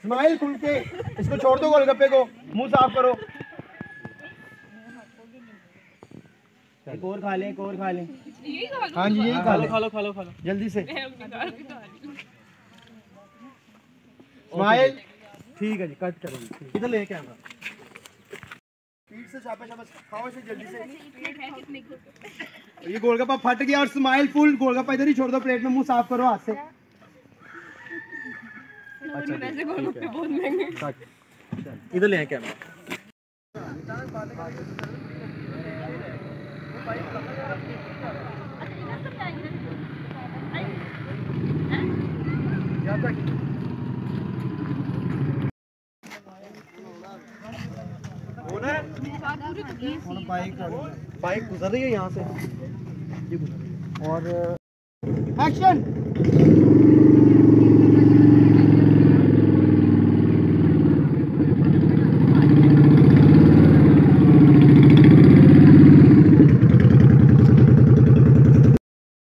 Smile खुल के, इसको छोड़ दो गोलगप्पे को, मुंह साफ करो। एक और खा लें, एक और खा लें। हाँ जी यही खा लो, खा लो खा लो खा लो जल्दी से। स्माइल ठीक है जी, कट करेंगे। इधर ले कैमरा, पीठ से शाबाश शाबाश, खाओ इसे जल्दी से। ये गोलगप्पा फट गया और स्माइल फुल। गोलगप्पा इधर ही छोड़ दो प्लेट में, मुंह साफ करो हाथ से। अच्छा गोलगप्पे बहुत महंगे। इधर ले कैमरा। बाइक गुजर रही है यहाँ से और एक्शन।